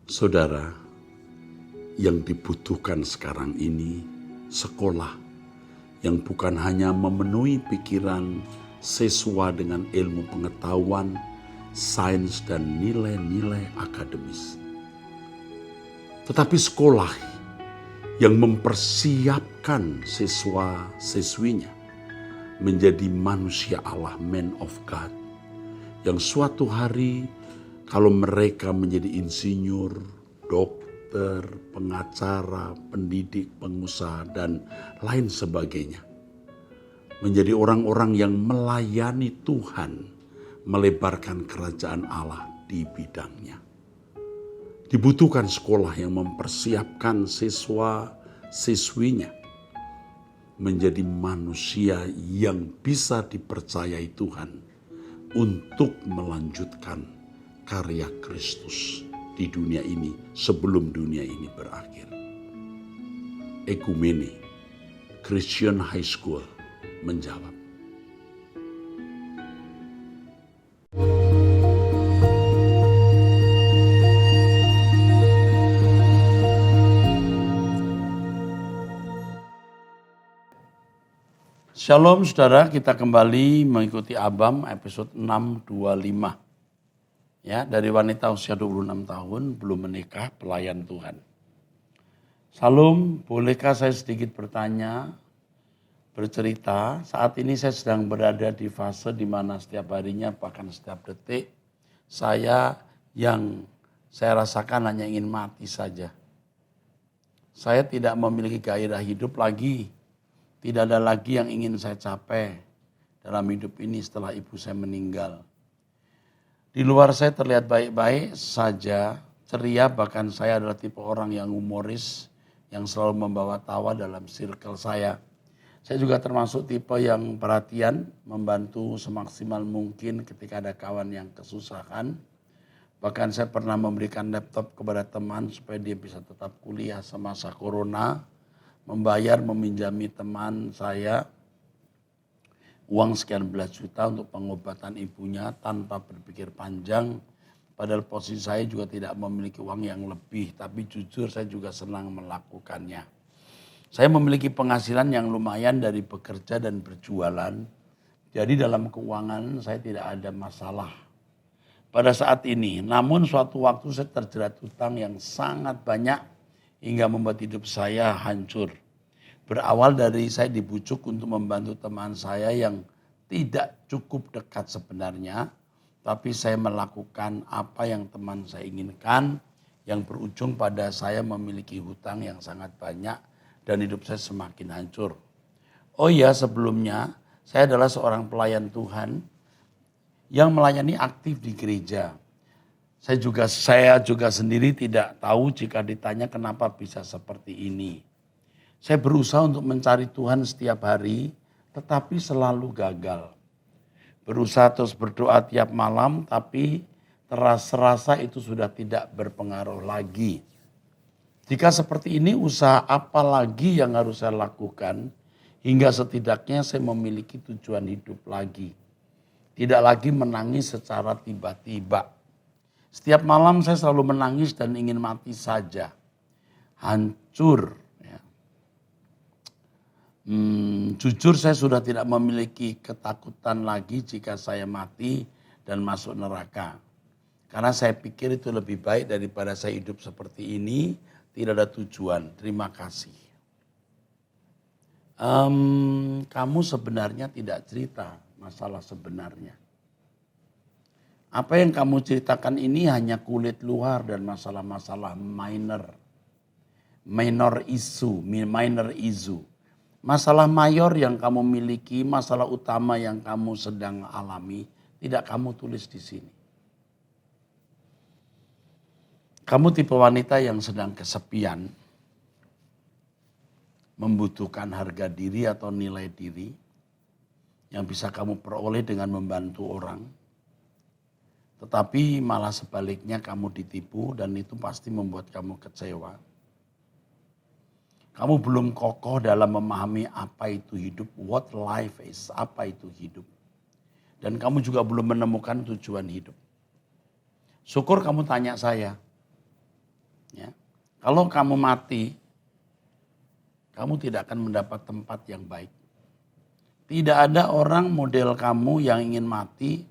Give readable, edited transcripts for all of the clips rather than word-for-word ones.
Saudara, yang dibutuhkan sekarang ini sekolah yang bukan hanya memenuhi pikiran siswa dengan ilmu pengetahuan, sains, dan nilai-nilai akademis. Tetapi sekolah yang mempersiapkan siswa-siswinya menjadi manusia Allah, man of God, yang suatu hari kalau mereka menjadi insinyur, dokter, pengacara, pendidik, pengusaha, dan lain sebagainya, menjadi orang-orang yang melayani Tuhan, melebarkan kerajaan Allah di bidangnya. Dibutuhkan sekolah yang mempersiapkan siswa-siswinya menjadi manusia yang bisa dipercayai Tuhan untuk melanjutkan karya Kristus di dunia ini sebelum dunia ini berakhir. Ekumene Christian High School menjawab. Shalom saudara, kita kembali mengikuti Abam episode 625. Ya, dari wanita usia 26 tahun belum menikah, pelayan Tuhan. Salam, bolehkah saya sedikit bercerita? Saat ini saya sedang berada di fase di mana setiap harinya, bahkan setiap detik, saya rasakan hanya ingin mati saja. Saya tidak memiliki gairah hidup lagi. Tidak ada lagi yang ingin saya capai dalam hidup ini setelah ibu saya meninggal. Di luar saya terlihat baik-baik saja, ceria, bahkan saya adalah tipe orang yang humoris, yang selalu membawa tawa dalam circle saya. Saya juga termasuk tipe yang perhatian, membantu semaksimal mungkin ketika ada kawan yang kesusahan. Bahkan saya pernah memberikan laptop kepada teman supaya dia bisa tetap kuliah semasa corona, meminjami teman saya uang sekian belas juta untuk pengobatan ibunya tanpa berpikir panjang. Padahal posisi saya juga tidak memiliki uang yang lebih, tapi jujur saya juga senang melakukannya. Saya memiliki penghasilan yang lumayan dari bekerja dan berjualan. Jadi dalam keuangan saya tidak ada masalah pada saat ini. Namun suatu waktu saya terjerat hutang yang sangat banyak hingga membuat hidup saya hancur. Berawal dari saya dibujuk untuk membantu teman saya yang tidak cukup dekat sebenarnya. Tapi saya melakukan apa yang teman saya inginkan, yang berujung pada saya memiliki hutang yang sangat banyak dan hidup saya semakin hancur. Oh iya, sebelumnya saya adalah seorang pelayan Tuhan yang melayani aktif di gereja. Saya juga sendiri tidak tahu jika ditanya kenapa bisa seperti ini. Saya berusaha untuk mencari Tuhan setiap hari, tetapi selalu gagal. Berusaha terus berdoa tiap malam, tapi terasa itu sudah tidak berpengaruh lagi. Jika seperti ini, usaha apa lagi yang harus saya lakukan, hingga setidaknya saya memiliki tujuan hidup lagi. Tidak lagi menangis secara tiba-tiba. Setiap malam saya selalu menangis dan ingin mati saja. Hancur. Jujur saya sudah tidak memiliki ketakutan lagi jika saya mati dan masuk neraka. Karena saya pikir itu lebih baik daripada saya hidup seperti ini, tidak ada tujuan. Terima kasih. Kamu sebenarnya tidak cerita masalah sebenarnya. Apa yang kamu ceritakan ini hanya kulit luar dan masalah-masalah minor issue. Masalah mayor yang kamu miliki, masalah utama yang kamu sedang alami, tidak kamu tulis di sini. Kamu tipe wanita yang sedang kesepian, membutuhkan harga diri atau nilai diri yang bisa kamu peroleh dengan membantu orang. Tetapi malah sebaliknya kamu ditipu dan itu pasti membuat kamu kecewa. Kamu belum kokoh dalam memahami apa itu hidup, what life is, apa itu hidup. Dan kamu juga belum menemukan tujuan hidup. Syukur kamu tanya saya, Ya. Kalau kamu mati, kamu tidak akan mendapat tempat yang baik. Tidak ada orang model kamu yang ingin mati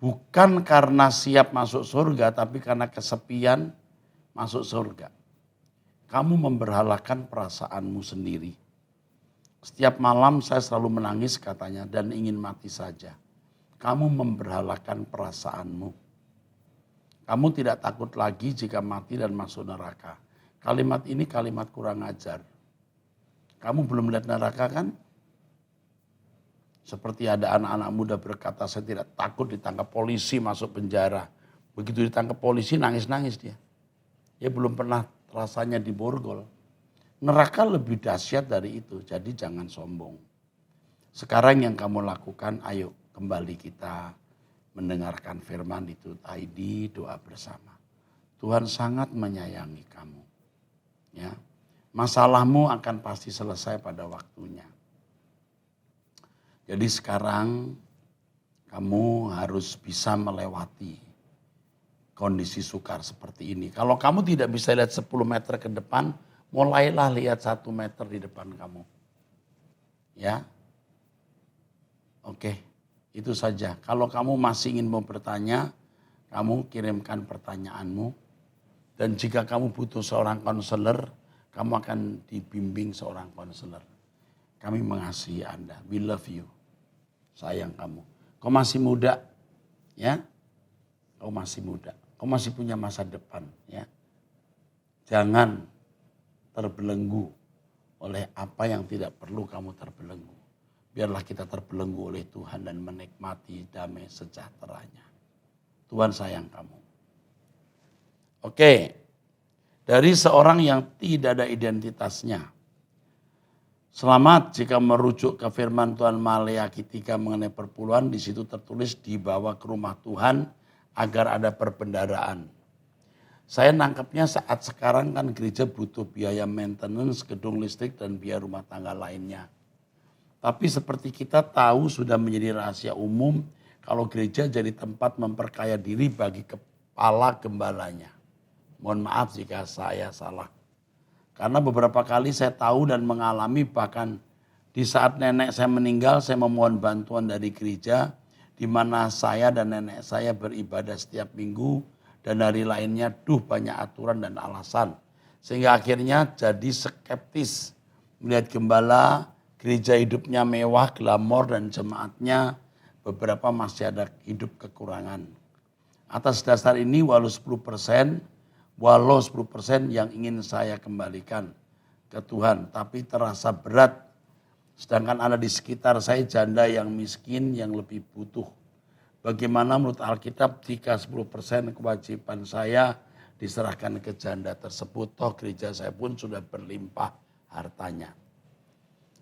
bukan karena siap masuk surga, tapi karena kesepian masuk surga. Kamu memberhalakan perasaanmu sendiri. Setiap malam saya selalu menangis katanya dan ingin mati saja. Kamu memberhalakan perasaanmu. Kamu tidak takut lagi jika mati dan masuk neraka. Kalimat ini kalimat kurang ajar. Kamu belum lihat neraka kan? Seperti ada anak-anak muda berkata, saya tidak takut ditangkap polisi masuk penjara. Begitu ditangkap polisi nangis-nangis dia. Dia belum pernah rasanya diborgol. Neraka lebih dahsyat dari itu, jadi jangan sombong. Sekarang yang kamu lakukan, ayo kembali kita mendengarkan firman di Truth ID, doa bersama. Tuhan sangat menyayangi kamu. Ya, masalahmu akan pasti selesai pada waktunya. Jadi sekarang kamu harus bisa melewati kondisi sukar seperti ini. Kalau kamu tidak bisa lihat 10 meter ke depan, mulailah lihat 1 meter di depan kamu. Ya, oke, itu saja. Kalau kamu masih ingin mau bertanya, kamu kirimkan pertanyaanmu. Dan jika kamu butuh seorang konselor, kamu akan dibimbing seorang konselor. Kami mengasihi Anda, we love you. Sayang kamu. Kau masih muda, ya. Kau masih muda. Kau masih punya masa depan, ya. Jangan terbelenggu oleh apa yang tidak perlu kamu terbelenggu. Biarlah kita terbelenggu oleh Tuhan dan menikmati damai sejahteranya. Tuhan sayang kamu. Oke, dari seorang yang tidak ada identitasnya. Selamat jika merujuk ke firman Tuhan Maleakhi 3 mengenai perpuluhan, di situ tertulis dibawa ke rumah Tuhan agar ada perbendaharaan. Saya nangkepnya saat sekarang kan gereja butuh biaya maintenance, gedung listrik dan biaya rumah tangga lainnya. Tapi seperti kita tahu sudah menjadi rahasia umum kalau gereja jadi tempat memperkaya diri bagi kepala gembalanya. Mohon maaf jika saya salah. Karena beberapa kali saya tahu dan mengalami, bahkan di saat nenek saya meninggal, saya memohon bantuan dari gereja di mana saya dan nenek saya beribadah setiap minggu dan hari lainnya banyak aturan dan alasan. Sehingga akhirnya jadi skeptis melihat gembala, gereja hidupnya mewah, glamor dan jemaatnya beberapa masih ada hidup kekurangan. Atas dasar ini walau 10% yang ingin saya kembalikan ke Tuhan, tapi terasa berat. Sedangkan ada di sekitar saya janda yang miskin yang lebih butuh. Bagaimana menurut Alkitab jika 10% kewajiban saya diserahkan ke janda tersebut? Toh gereja saya pun sudah berlimpah hartanya.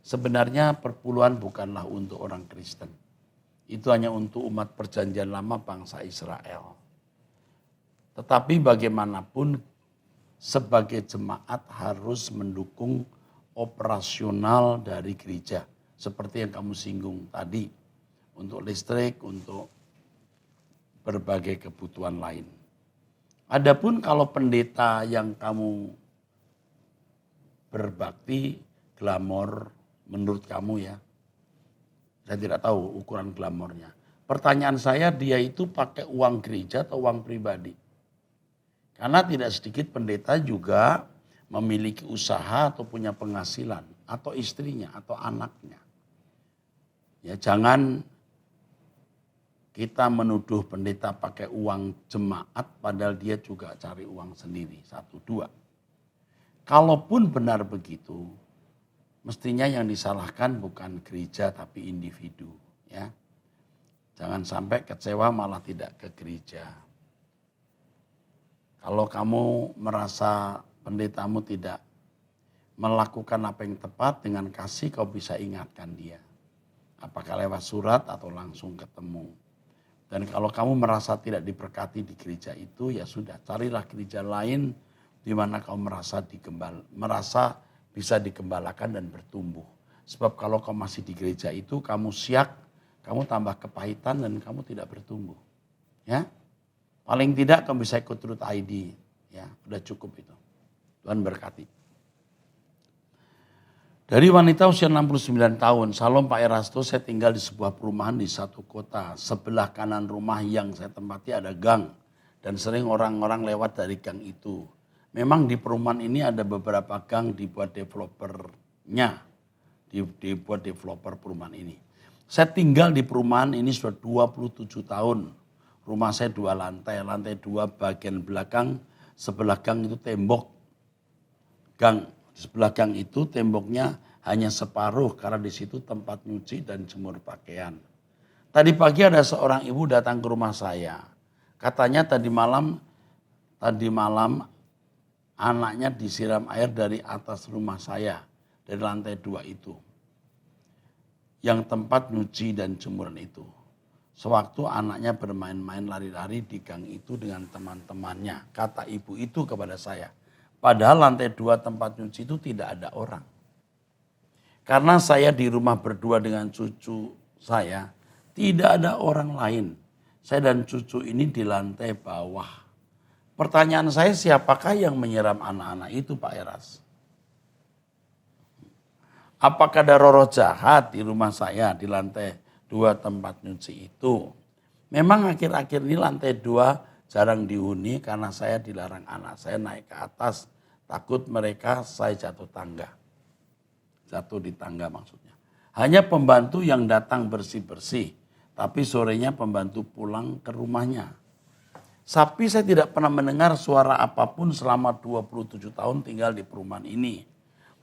Sebenarnya perpuluhan bukanlah untuk orang Kristen. Itu hanya untuk umat perjanjian lama bangsa Israel. Tetapi bagaimanapun sebagai jemaat harus mendukung operasional dari gereja. Seperti yang kamu singgung tadi. Untuk listrik, untuk berbagai kebutuhan lain. Adapun kalau pendeta yang kamu berbakti, glamor menurut kamu ya. Saya tidak tahu ukuran glamornya. Pertanyaan saya, dia itu pakai uang gereja atau uang pribadi? Karena tidak sedikit pendeta juga memiliki usaha atau punya penghasilan. Atau istrinya atau anaknya. Ya, jangan kita menuduh pendeta pakai uang jemaat padahal dia juga cari uang sendiri. 1, 2. Kalaupun benar begitu, mestinya yang disalahkan bukan gereja tapi individu. Ya. Jangan sampai kecewa malah tidak ke gereja. Kalau kamu merasa pendetamu tidak melakukan apa yang tepat, dengan kasih kau bisa ingatkan dia. Apakah lewat surat atau langsung ketemu. Dan kalau kamu merasa tidak diberkati di gereja itu, ya sudah, carilah gereja lain di mana kau merasa bisa digembalakan dan bertumbuh. Sebab kalau kau masih di gereja itu, kamu siak, kamu tambah kepahitan dan kamu tidak bertumbuh. Ya. Paling tidak kamu bisa ikut Truth ID, Ya, udah cukup itu. Tuhan berkati. Dari wanita usia 69 tahun, Salam Pak Erasto, saya tinggal di sebuah perumahan di satu kota. Sebelah kanan rumah yang saya tempati ada gang. Dan sering orang-orang lewat dari gang itu. Memang di perumahan ini ada beberapa gang dibuat developernya. Dibuat developer perumahan ini. Saya tinggal di perumahan ini sudah 27 tahun. Rumah saya 2 lantai. Lantai 2 bagian belakang, sebelah gang itu tembok. Gang. Di sebelah gang itu temboknya hanya separuh karena di situ tempat nyuci dan jemur pakaian. Tadi pagi ada seorang ibu datang ke rumah saya. Katanya tadi malam anaknya disiram air dari atas rumah saya, dari lantai 2 itu. Yang tempat nyuci dan jemuran itu. Sewaktu anaknya bermain-main lari-lari di gang itu dengan teman-temannya. Kata ibu itu kepada saya. Padahal lantai 2 tempat nyuci itu tidak ada orang. Karena saya di rumah berdua dengan cucu saya, tidak ada orang lain. Saya dan cucu ini di lantai bawah. Pertanyaan saya, siapakah yang menyiram anak-anak itu, Pak Eras? Apakah ada roh jahat di rumah saya di lantai 2 tempat nyuci itu? Memang akhir-akhir ini lantai 2 jarang dihuni karena saya dilarang anak saya naik ke atas. Takut mereka saya jatuh tangga. Jatuh di tangga maksudnya. Hanya pembantu yang datang bersih-bersih. Tapi sorenya pembantu pulang ke rumahnya. Tapi saya tidak pernah mendengar suara apapun selama 27 tahun tinggal di perumahan ini.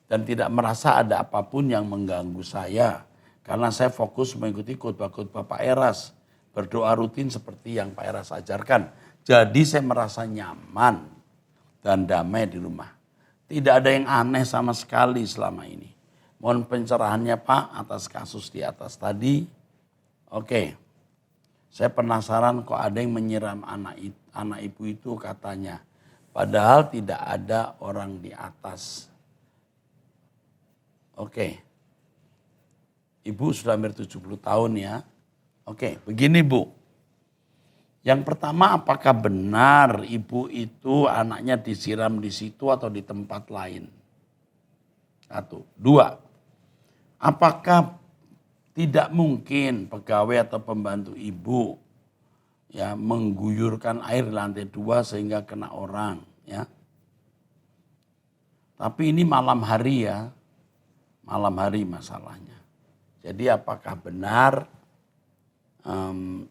Dan tidak merasa ada apapun yang mengganggu saya. Karena saya fokus mengikuti khotbah-khotbah Pak Eras. Berdoa rutin seperti yang Pak Eras ajarkan. Jadi saya merasa nyaman dan damai di rumah. Tidak ada yang aneh sama sekali selama ini. Mohon pencerahannya Pak atas kasus di atas tadi. Oke, saya penasaran kok ada yang menyiram anak ibu itu katanya. Padahal tidak ada orang di atas. Oke, ibu sudah hampir 70 tahun ya. Oke, begini Bu. Yang pertama, apakah benar ibu itu anaknya disiram di situ atau di tempat lain? 1. 2. Apakah tidak mungkin pegawai atau pembantu ibu ya mengguyurkan air di lantai 2 sehingga kena orang ya? Tapi ini malam hari ya, malam hari masalahnya. Jadi apakah benar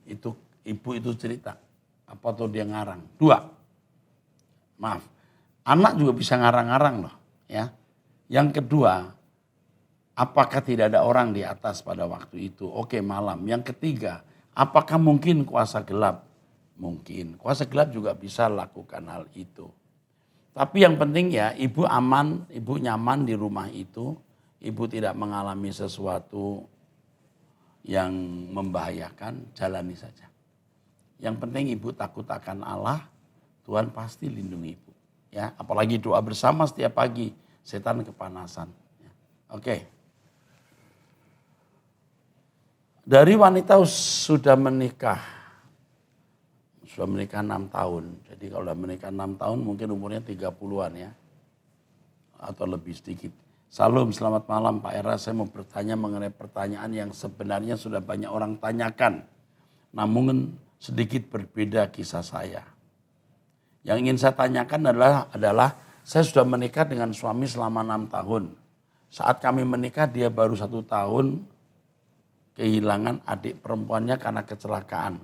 itu ibu itu cerita, apa tuh dia ngarang? 2, maaf, anak juga bisa ngarang-ngarang loh ya. Yang kedua, apakah tidak ada orang di atas pada waktu itu? Oke, malam. Yang ketiga, apakah mungkin kuasa gelap? Mungkin, kuasa gelap juga bisa lakukan hal itu. Tapi yang penting ya, ibu aman, ibu nyaman di rumah itu, ibu tidak mengalami sesuatu yang membahayakan, jalani saja. Yang penting ibu takut akan Allah, Tuhan pasti lindungi ibu. Ya, apalagi doa bersama setiap pagi, setan kepanasan. Ya. Oke. Dari wanita sudah menikah 6 tahun. Jadi kalau sudah menikah 6 tahun mungkin umurnya 30-an ya. Atau lebih sedikit. Salam, selamat malam Pak Eras. Saya mau bertanya mengenai pertanyaan yang sebenarnya sudah banyak orang tanyakan. Namun sedikit berbeda kisah saya. Yang ingin saya tanyakan adalah saya sudah menikah dengan suami selama 6 tahun. Saat kami menikah dia baru 1 tahun kehilangan adik perempuannya karena kecelakaan.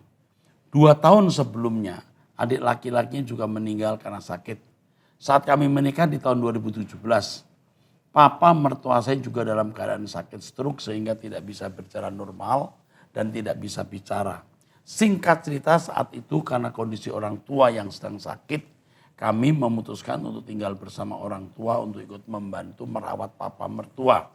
2 tahun sebelumnya adik laki-lakinya juga meninggal karena sakit. Saat kami menikah di tahun 2017, papa mertua saya juga dalam keadaan sakit stroke sehingga tidak bisa berjalan normal dan tidak bisa bicara. Singkat cerita saat itu karena kondisi orang tua yang sedang sakit, kami memutuskan untuk tinggal bersama orang tua untuk ikut membantu merawat papa mertua.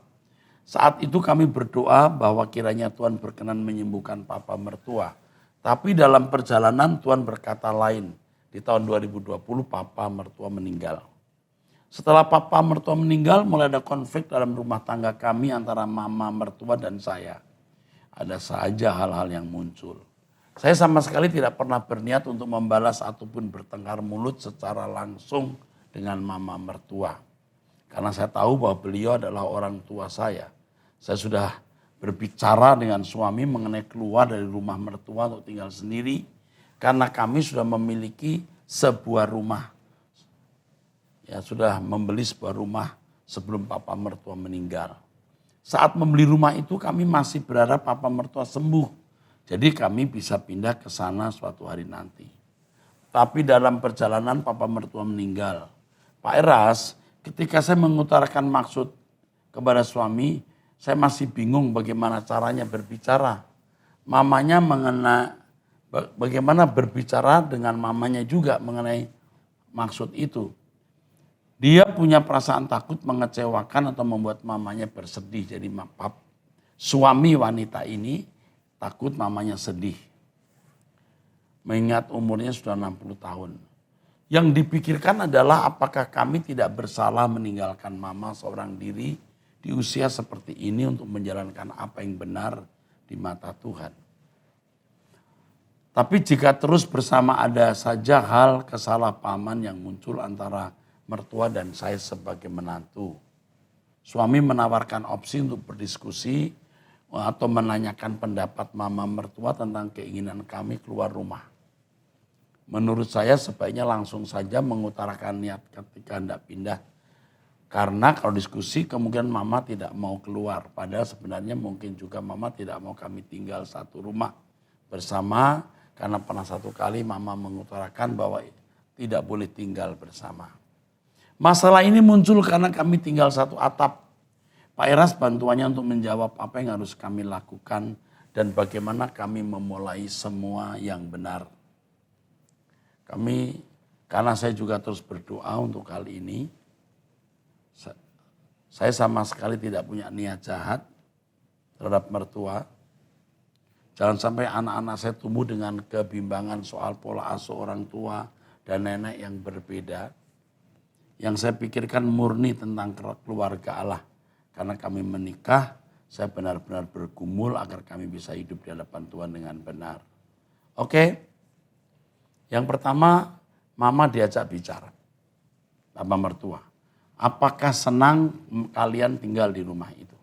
Saat itu kami berdoa bahwa kiranya Tuhan berkenan menyembuhkan papa mertua. Tapi dalam perjalanan Tuhan berkata lain. Di tahun 2020 papa mertua meninggal. Setelah papa mertua meninggal mulai ada konflik dalam rumah tangga kami antara mama mertua dan saya. Ada saja hal-hal yang muncul. Saya sama sekali tidak pernah berniat untuk membalas ataupun bertengkar mulut secara langsung dengan mama mertua. Karena saya tahu bahwa beliau adalah orang tua saya. Saya sudah berbicara dengan suami mengenai keluar dari rumah mertua untuk tinggal sendiri. Karena kami sudah memiliki sebuah rumah. Ya, sudah membeli sebuah rumah sebelum papa mertua meninggal. Saat membeli rumah itu kami masih berharap papa mertua sembuh. Jadi kami bisa pindah ke sana suatu hari nanti. Tapi dalam perjalanan papa mertua meninggal. Pak Eras, ketika saya mengutarakan maksud kepada suami, saya masih bingung bagaimana caranya berbicara. Mamanya bagaimana berbicara dengan mamanya juga mengenai maksud itu. Dia punya perasaan takut mengecewakan atau membuat mamanya bersedih. Jadi suami wanita ini takut mamanya sedih. Mengingat umurnya sudah 60 tahun. Yang dipikirkan adalah apakah kami tidak bersalah meninggalkan mama seorang diri di usia seperti ini untuk menjalankan apa yang benar di mata Tuhan. Tapi jika terus bersama ada saja hal kesalahpahaman yang muncul antara mertua dan saya sebagai menantu. Suami menawarkan opsi untuk berdiskusi atau menanyakan pendapat mama mertua tentang keinginan kami keluar rumah. Menurut saya sebaiknya langsung saja mengutarakan niat ketika hendak pindah. Karena kalau diskusi kemungkinan mama tidak mau keluar. Padahal sebenarnya mungkin juga mama tidak mau kami tinggal satu rumah bersama. Karena pernah satu kali mama mengutarakan bahwa tidak boleh tinggal bersama. Masalah ini muncul karena kami tinggal satu atap. Pak Eras bantuannya untuk menjawab apa yang harus kami lakukan dan bagaimana kami memulai semua yang benar. Karena saya juga terus berdoa untuk kali ini, saya sama sekali tidak punya niat jahat terhadap mertua. Jangan sampai anak-anak saya tumbuh dengan kebimbangan soal pola asuh orang tua dan nenek yang berbeda. Yang saya pikirkan murni tentang keluarga Allah. Karena kami menikah, saya benar-benar bergumul agar kami bisa hidup di hadapan Tuhan dengan benar. Oke, yang pertama mama diajak bicara, Bapak mertua. Apakah senang kalian tinggal di rumah itu?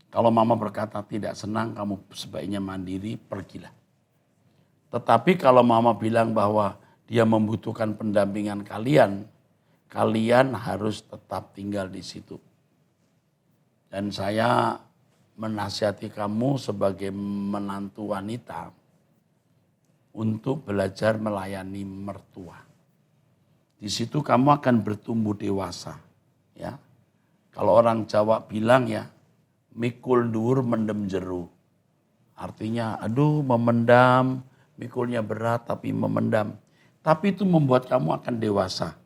Kalau mama berkata tidak senang, kamu sebaiknya mandiri, pergilah. Tetapi kalau mama bilang bahwa dia membutuhkan pendampingan kalian, kalian harus tetap tinggal di situ. Dan saya menasihati kamu sebagai menantu wanita untuk belajar melayani mertua. Di situ kamu akan bertumbuh dewasa. Ya, kalau orang Jawa bilang ya, mikul dur mendem jeru. Artinya, aduh memendam, mikulnya berat tapi memendam. Tapi itu membuat kamu akan dewasa.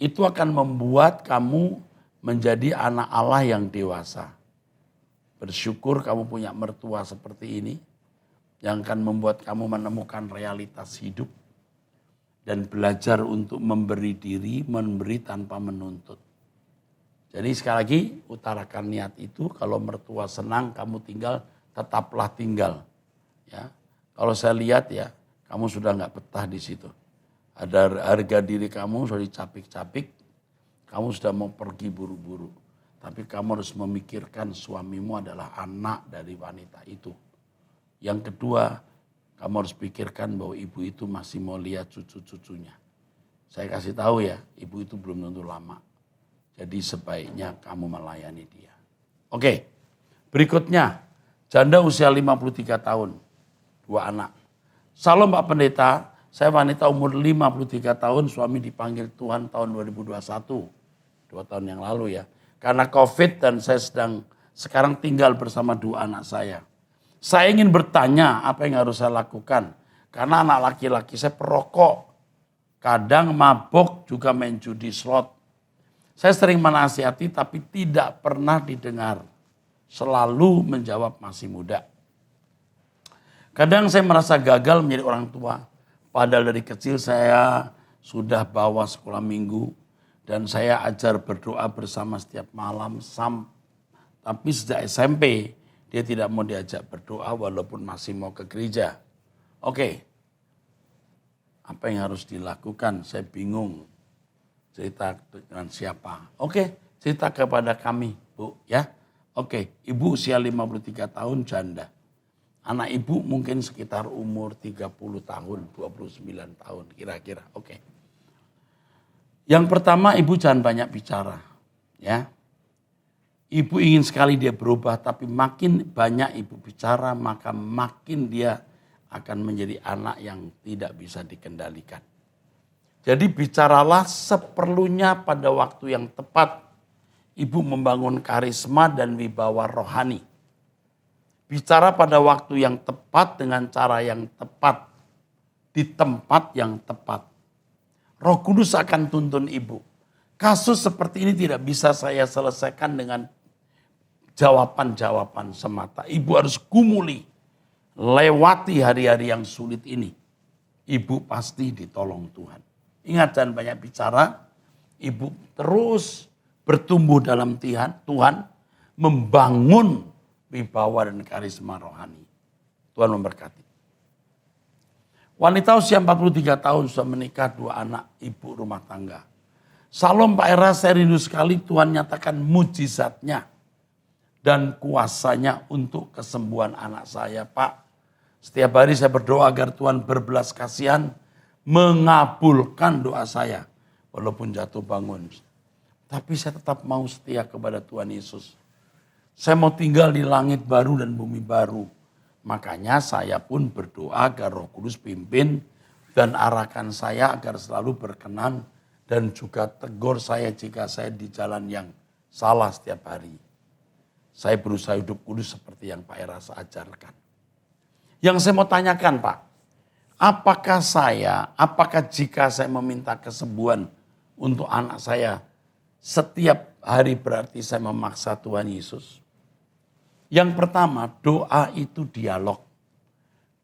Itu akan membuat kamu menjadi anak Allah yang dewasa. Bersyukur kamu punya mertua seperti ini yang akan membuat kamu menemukan realitas hidup dan belajar untuk memberi diri, memberi tanpa menuntut. Jadi sekali lagi utarakan niat itu, kalau mertua senang kamu tinggal, tetaplah tinggal. Ya, kalau saya lihat ya, kamu sudah nggak betah di situ. Ada harga diri kamu sudah dicapik-capik. Kamu sudah mau pergi buru-buru. Tapi kamu harus memikirkan suamimu adalah anak dari wanita itu. Yang kedua, kamu harus pikirkan bahwa ibu itu masih mau lihat cucu-cucunya. Saya kasih tahu ya, ibu itu belum tentu lama. Jadi sebaiknya kamu melayani dia. Oke, berikutnya. Janda usia 53 tahun, 2 anak. Salam Pak Pendeta, saya wanita umur 53 tahun, suami dipanggil Tuhan tahun 2021. 2 tahun yang lalu ya. Karena COVID dan saya sekarang tinggal bersama 2 anak saya. Saya ingin bertanya apa yang harus saya lakukan. Karena anak laki-laki saya perokok. Kadang mabok juga main judi slot. Saya sering menasihati tapi tidak pernah didengar. Selalu menjawab masih muda. Kadang saya merasa gagal menjadi orang tua. Padahal dari kecil saya sudah bawa sekolah minggu. Dan saya ajar berdoa bersama setiap malam. Tapi sejak SMP Dia tidak mau diajak berdoa walaupun masih mau ke gereja. Oke, apa yang harus dilakukan? Saya bingung. Cerita dengan siapa? Oke, cerita kepada kami, Bu, ya. Oke, ibu usia 53 tahun, janda. Anak ibu mungkin sekitar umur 30 tahun, 29 tahun kira-kira. Oke. Yang pertama, ibu jangan banyak bicara, ya. Ibu ingin sekali dia berubah, tapi makin banyak ibu bicara, maka makin dia akan menjadi anak yang tidak bisa dikendalikan. Jadi bicaralah seperlunya pada waktu yang tepat. Ibu membangun karisma dan wibawa rohani. Bicara pada waktu yang tepat dengan cara yang tepat. Di tempat yang tepat. Roh Kudus akan tuntun ibu. Kasus seperti ini tidak bisa saya selesaikan dengan jawaban-jawaban semata. Ibu harus gumuli. Lewati hari-hari yang sulit ini. Ibu pasti ditolong Tuhan. Ingat, jangan banyak bicara. Ibu terus bertumbuh dalam Tuhan. Membangun wibawa dan karisma rohani. Tuhan memberkati. Wanita usia 43 tahun sudah menikah, 2 anak, ibu rumah tangga. Salam Pak Era, saya rindu sekali Tuhan nyatakan mujizatnya dan kuasanya untuk kesembuhan anak saya, Pak. Setiap hari saya berdoa agar Tuhan berbelas kasihan mengabulkan doa saya. Walaupun jatuh bangun. Tapi saya tetap mau setia kepada Tuhan Yesus. Saya mau tinggal di langit baru dan bumi baru. Makanya saya pun berdoa agar Roh Kudus pimpin dan arahkan saya agar selalu berkenan. Dan juga tegur saya jika saya di jalan yang salah setiap hari. Saya berusaha hidup kudus seperti yang Pak Era ajarkan. Yang saya mau tanyakan, Pak, apakah jika saya meminta kesembuhan untuk anak saya, setiap hari berarti saya memaksa Tuhan Yesus? Yang pertama, doa itu dialog.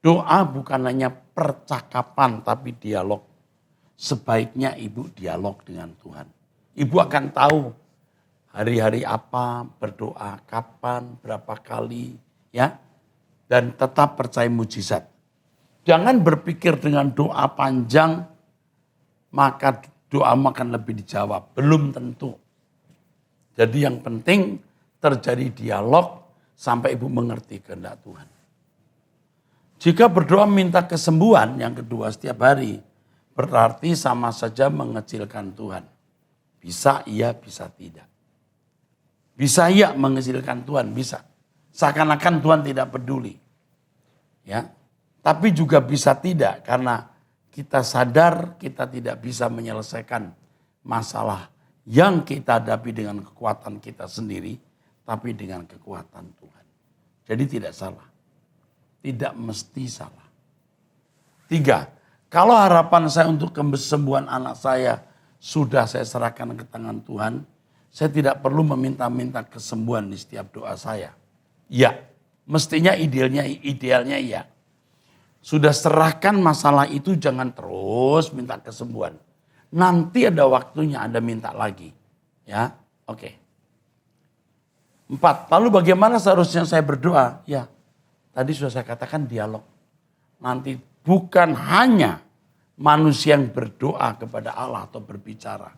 Doa bukan hanya percakapan, tapi dialog. Sebaiknya ibu dialog dengan Tuhan. Ibu akan tahu hari-hari apa, berdoa kapan, berapa kali, ya. Dan tetap percaya mujizat. Jangan berpikir dengan doa panjang, maka doa akan lebih dijawab. Belum tentu. Jadi yang penting terjadi dialog sampai ibu mengerti kehendak Tuhan. Jika berdoa minta kesembuhan, yang kedua setiap hari, berarti sama saja mengecilkan Tuhan. Bisa iya, bisa tidak. Bisa iya mengecilkan Tuhan, bisa. Seakan-akan Tuhan tidak peduli. Ya. Tapi juga bisa tidak, karena kita sadar kita tidak bisa menyelesaikan masalah yang kita hadapi dengan kekuatan kita sendiri, tapi dengan kekuatan Tuhan. Jadi tidak salah. Tidak mesti salah. 3, kalau harapan saya untuk kesembuhan anak saya sudah saya serahkan ke tangan Tuhan, saya tidak perlu meminta-minta kesembuhan di setiap doa saya. Ya, mestinya idealnya iya. Sudah serahkan masalah itu, jangan terus minta kesembuhan. Nanti ada waktunya Anda minta lagi. Ya, oke. 4, lalu bagaimana seharusnya saya berdoa? Ya, tadi sudah saya katakan dialog. Nanti bukan hanya manusia yang berdoa kepada Allah atau berbicara.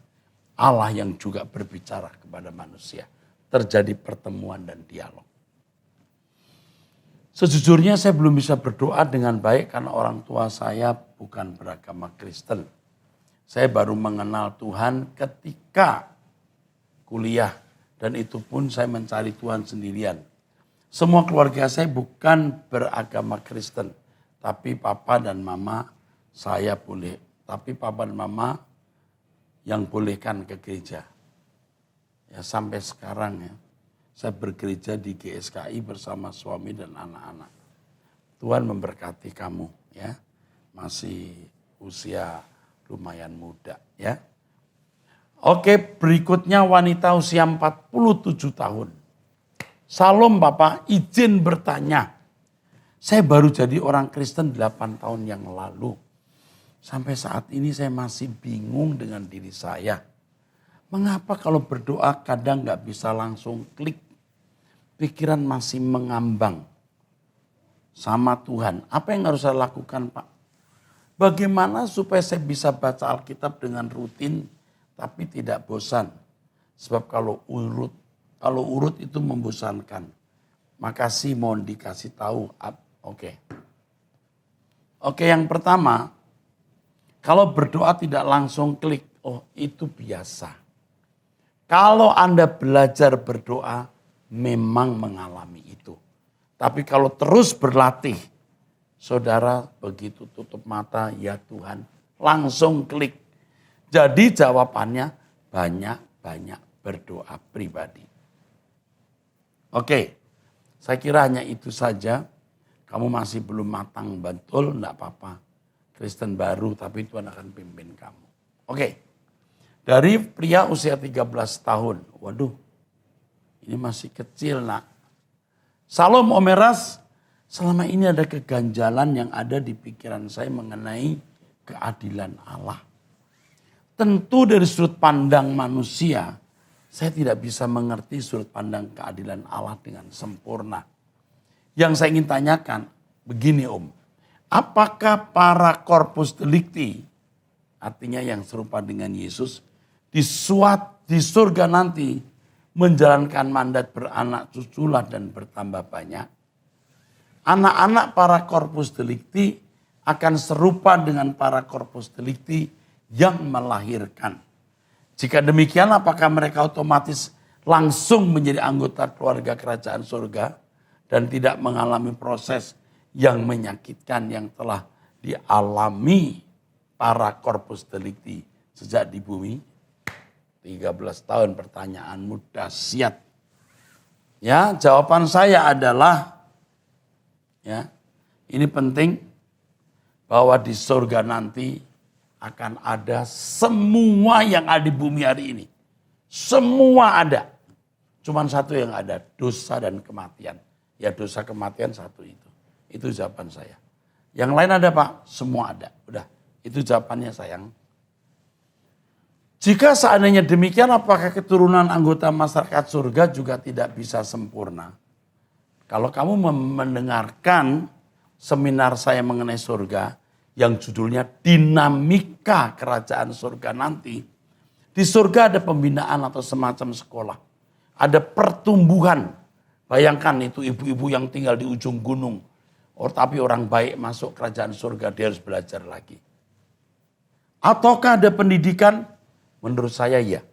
Allah yang juga berbicara kepada manusia. Terjadi pertemuan dan dialog. Sejujurnya saya belum bisa berdoa dengan baik karena orang tua saya bukan beragama Kristen. Saya baru mengenal Tuhan ketika kuliah. Dan itu pun saya mencari Tuhan sendirian. Semua keluarga saya bukan beragama Kristen. Tapi papa dan mama saya boleh. Tapi papa dan mama yang bolehkan ke gereja. Ya sampai sekarang ya. Saya bergereja di GSKI bersama suami dan anak-anak. Tuhan memberkati kamu ya. Masih usia lumayan muda ya. Oke, berikutnya wanita usia 47 tahun. Salam Bapak, izin bertanya. Saya baru jadi orang Kristen 8 tahun yang lalu. Sampai saat ini saya masih bingung dengan diri saya. Mengapa kalau berdoa kadang gak bisa langsung klik? pikiran masih mengambang sama Tuhan. Apa yang harus saya lakukan, Pak? Bagaimana supaya saya bisa baca Alkitab dengan rutin tapi tidak bosan? Sebab kalau urut itu membosankan. Makasih, mohon dikasih tahu. Oke, yang pertama, kalau berdoa tidak langsung klik, oh itu biasa. Kalau Anda belajar berdoa, memang mengalami itu. Tapi kalau terus berlatih, saudara begitu tutup mata, ya Tuhan, langsung klik. Jadi jawabannya banyak-banyak berdoa pribadi. Oke, saya kira hanya itu saja. Kamu masih belum matang betul, enggak apa-apa. Kristen baru, tapi Tuhan akan pimpin kamu. Oke, dari pria usia 13 tahun. Waduh, ini masih kecil nak. Salam Om Eras, selama ini ada keganjalan yang ada di pikiran saya mengenai keadilan Allah. Tentu dari sudut pandang manusia, saya tidak bisa mengerti sudut pandang keadilan Allah dengan sempurna. Yang saya ingin tanyakan, begini Om. Apakah para corpus delicti, artinya yang serupa dengan Yesus, di surga nanti menjalankan mandat beranak cuculah dan bertambah banyak? Anak-anak para corpus delicti akan serupa dengan para corpus delicti yang melahirkan. Jika demikian, apakah mereka otomatis langsung menjadi anggota keluarga kerajaan surga dan tidak mengalami proses yang menyakitkan yang telah dialami para corpus delicti sejak di bumi? 13 tahun pertanyaanmu dahsyat. Ya, jawaban saya adalah, ya, ini penting bahwa di surga nanti akan ada semua yang ada di bumi hari ini. Semua ada. Cuman satu yang ada, dosa dan kematian. Ya dosa kematian satu itu. Itu jawaban saya. Yang lain ada Pak? Semua ada. Udah, itu jawabannya sayang. Jika seandainya demikian, apakah keturunan anggota masyarakat surga juga tidak bisa sempurna? Kalau kamu mendengarkan seminar saya mengenai surga, yang judulnya Dinamika Kerajaan Surga nanti. Di surga ada pembinaan atau semacam sekolah. Ada pertumbuhan. Bayangkan itu ibu-ibu yang tinggal di ujung gunung. Tapi orang baik masuk kerajaan surga, dia harus belajar lagi. Ataukah ada pendidikan? Menurut saya ya.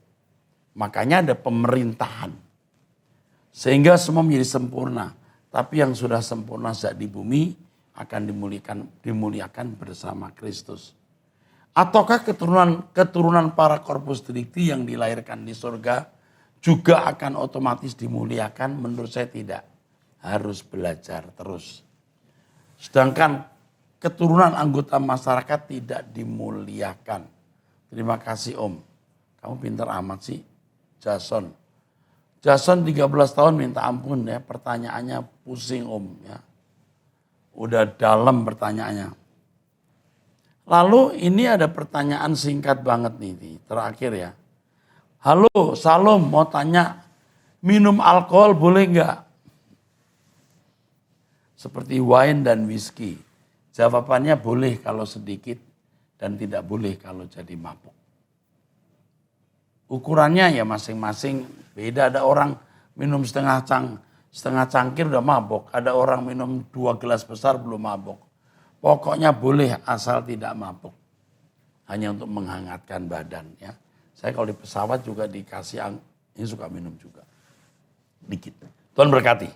Makanya ada pemerintahan. Sehingga semua menjadi sempurna. Tapi yang sudah sempurna sejak di bumi akan dimuliakan bersama Kristus. Ataukah keturunan para corpus delicti yang dilahirkan di surga juga akan otomatis dimuliakan? Menurut saya tidak. Harus belajar terus. Sedangkan keturunan anggota masyarakat tidak dimuliakan. Terima kasih Om. Kamu pintar amat sih. Jason 13 tahun minta ampun ya. Pertanyaannya pusing Om ya. Udah dalam pertanyaannya. Lalu ini ada pertanyaan singkat banget nih. Terakhir ya. Halo, Salam mau tanya, minum alkohol boleh enggak? Seperti wine dan whisky. Jawabannya boleh kalau sedikit dan tidak boleh kalau jadi mabuk. Ukurannya ya masing-masing beda. Ada orang minum setengah cangkir udah mabuk. Ada orang minum 2 gelas besar belum mabuk. Pokoknya boleh asal tidak mabuk. Hanya untuk menghangatkan badan ya. Saya kalau di pesawat juga dikasih ini suka minum juga. Dikit. Tuhan berkati.